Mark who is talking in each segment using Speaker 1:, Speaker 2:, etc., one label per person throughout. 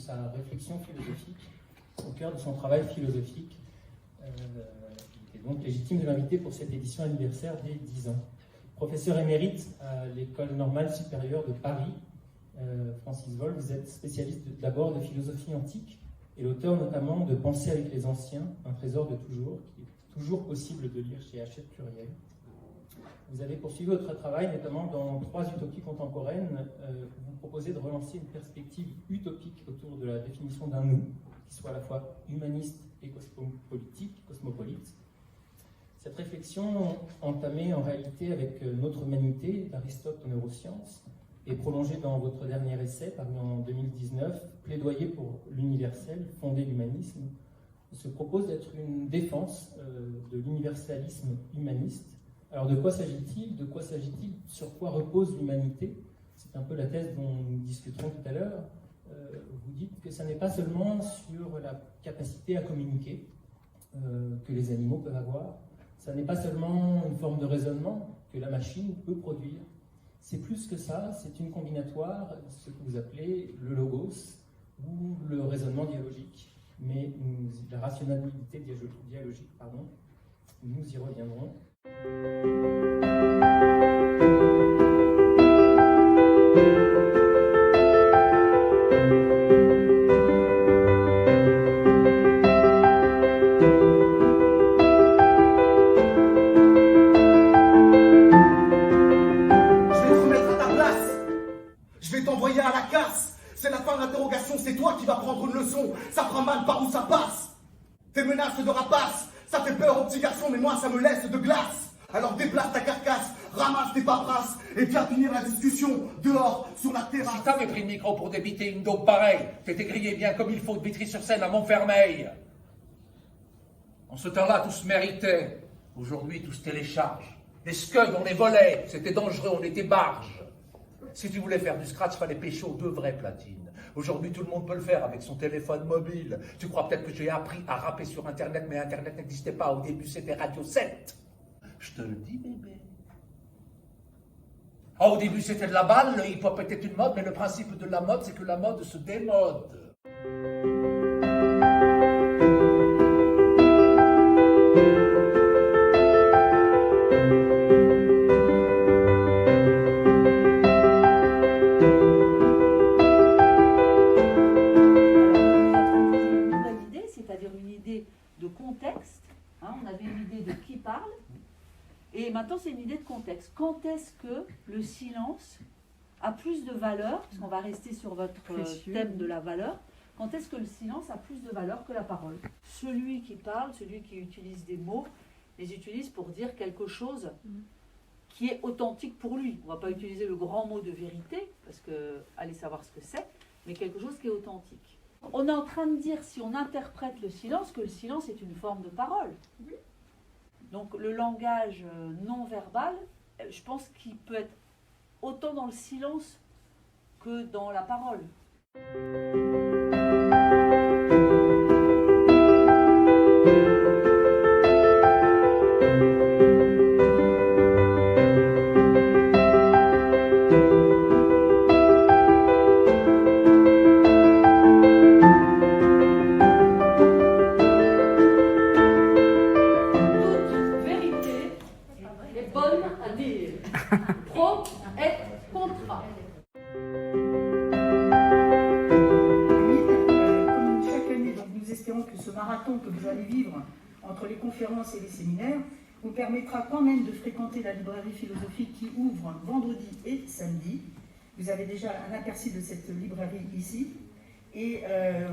Speaker 1: sa réflexion philosophique, au cœur de son travail philosophique. Il était donc légitime de l'inviter pour cette édition anniversaire des 10 ans. Professeur émérite à l'École normale supérieure de Paris, Francis Wolf, vous êtes spécialiste d'abord de philosophie antique et l'auteur notamment de Penser avec les anciens, un trésor de toujours, qui est toujours possible de lire chez Hachette Pluriel. Vous avez poursuivi votre travail notamment dans 3 utopies contemporaines. Vous proposez de relancer une perspective utopique autour de la définition d'un nous, qui soit à la fois humaniste et cosmopolite. Cette réflexion, entamée en réalité avec Notre humanité d'Aristote aux neurosciences, et prolongée dans votre dernier essai, paru en 2019, Plaidoyer pour l'universel, fonder l'humanisme, se propose d'être une défense de l'universalisme humaniste. Alors de quoi s'agit-il? De quoi s'agit-il? Sur quoi repose l'humanité? C'est un peu la thèse dont nous discuterons tout à l'heure. Vous dites que ça n'est pas seulement sur la capacité à communiquer que les animaux peuvent avoir, ça n'est pas seulement une forme de raisonnement que la machine peut produire. C'est plus que ça, c'est une combinatoire, ce que vous appelez le logos ou le raisonnement dialogique. Mais la rationalité dialogique, nous y reviendrons.
Speaker 2: C'est toi qui vas prendre une leçon, ça prend mal par où ça passe. Tes menaces de rapace, ça fait peur aux petits garçons, mais moi ça me laisse de glace. Alors déplace ta carcasse, ramasse tes paperasses et viens finir la discussion dehors sur la terrasse.
Speaker 3: Si t'avais pris le micro pour débiter une dope pareille, t'étais grillé bien comme il faut de Vitry-sur-Seine à Montfermeil. En ce temps-là, tout se méritait. Aujourd'hui, tout se télécharge. Les scuds, on les volait. C'était dangereux, on était barge. Si tu voulais faire du scratch, fallait pécho 2 vraies platines. Aujourd'hui, tout le monde peut le faire avec son téléphone mobile. Tu crois peut-être que j'ai appris à rapper sur Internet, mais Internet n'existait pas. Au début, c'était Radio 7. Je te le dis, bébé. Ah, au début, c'était de la balle. Le hip-hop était une mode, mais le principe de la mode, c'est que la mode se démode.
Speaker 4: Et maintenant, c'est une idée de contexte. Quand est-ce que le silence a plus de valeur, parce qu'on va rester sur votre thème de la valeur, quand est-ce que le silence a plus de valeur que la parole? Celui qui parle, celui qui utilise des mots, les utilise pour dire quelque chose qui est authentique pour lui. On ne va pas utiliser le grand mot de vérité, parce que allez savoir ce que c'est, mais quelque chose qui est authentique. On est en train de dire, si on interprète le silence, que le silence est une forme de parole. Donc le langage non verbal, je pense qu'il peut être autant dans le silence que dans la parole.
Speaker 5: Que vous allez vivre entre les conférences et les séminaires vous permettra quand même de fréquenter la librairie philosophique qui ouvre vendredi et samedi. Vous avez déjà un aperçu de cette librairie ici et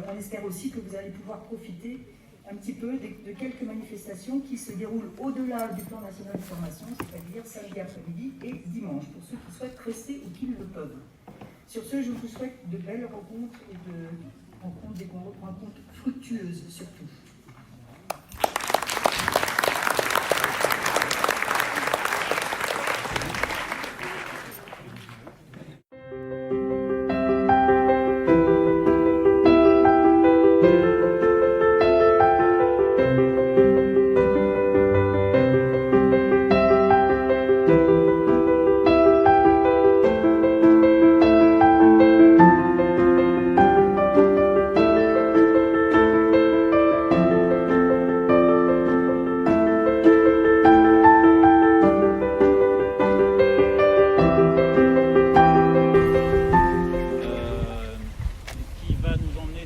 Speaker 5: on espère aussi que vous allez pouvoir profiter un petit peu de quelques manifestations qui se déroulent au-delà du plan national de formation, c'est-à-dire samedi après-midi et dimanche, pour ceux qui souhaitent rester ou qui le peuvent. Sur ce, je vous souhaite de belles rencontres et des rencontres fructueuses surtout.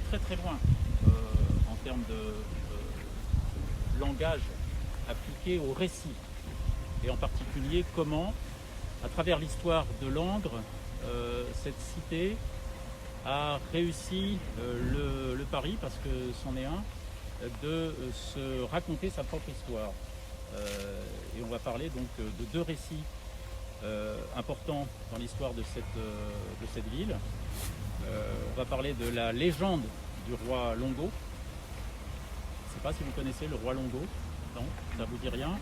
Speaker 6: très très loin en termes de langage appliqué au récit, et en particulier comment, à travers l'histoire de Langres, cette cité a réussi le pari, parce que c'en est un, de se raconter sa propre histoire. Et on va parler donc de deux récits importants dans l'histoire de cette ville. On va parler de la légende du roi Longo. Je ne sais pas si vous connaissez le roi Longo. Non, ça vous dit rien.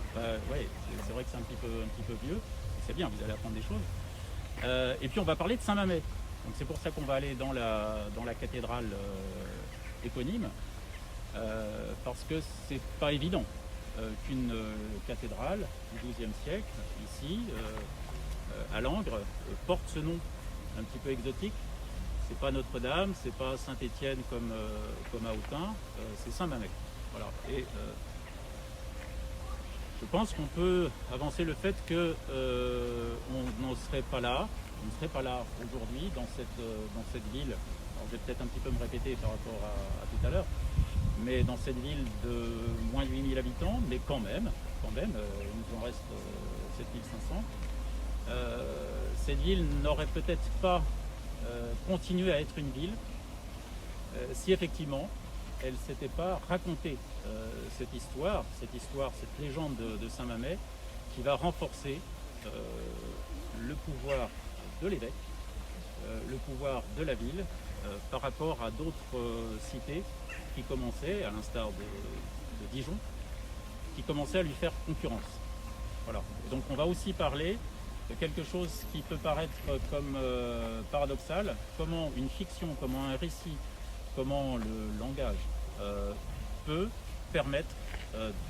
Speaker 6: Ouais, c'est vrai que c'est un petit peu vieux. C'est bien, vous allez apprendre des choses. Et puis on va parler de Saint-Mamet. Donc c'est pour ça qu'on va aller dans la cathédrale éponyme, parce que c'est pas évident qu'une cathédrale du XIIe siècle, ici, à Langres, porte ce nom un petit peu exotique. C'est pas Notre-Dame, c'est pas Saint-Étienne comme à Autun, c'est Saint-Mamet. Voilà. Et je pense qu'on peut avancer le fait que on n'en serait pas là. On ne serait pas là aujourd'hui dans cette ville. Alors, je vais peut-être un petit peu me répéter par rapport à tout à l'heure, mais dans cette ville de moins de 8000 habitants, mais quand même, il nous en reste 7500. Cette ville n'aurait peut-être pas continué à être une ville si effectivement elle ne s'était pas racontée cette histoire, cette légende de Saint-Mamet, qui va renforcer le pouvoir de l'évêque, le pouvoir de la ville par rapport à d'autres cités qui commençaient, à l'instar de Dijon, qui commençaient à lui faire concurrence. Voilà. Et donc on va aussi parler de quelque chose qui peut paraître comme paradoxal, comment une fiction, comment un récit, comment le langage peut permettre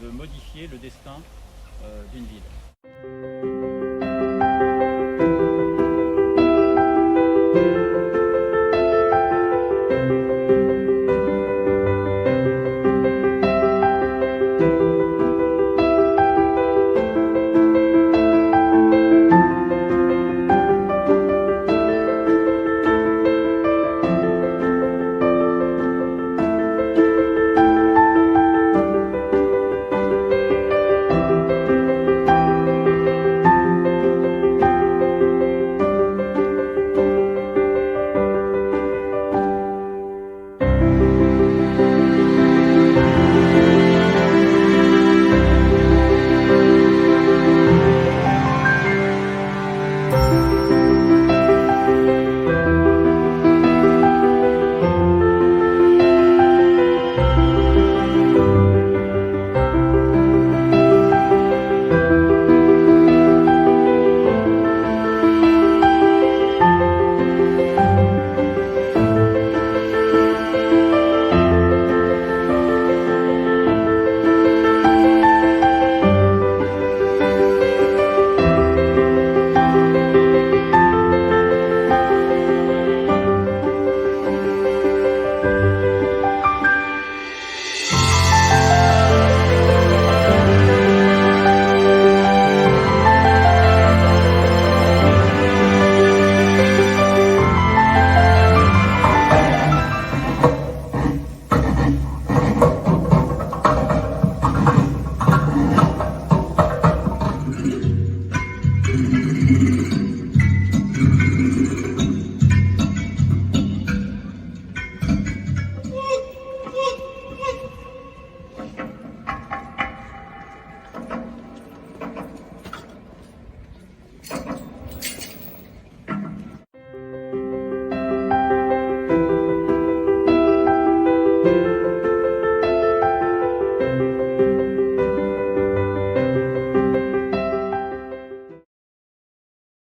Speaker 6: de modifier le destin d'une ville.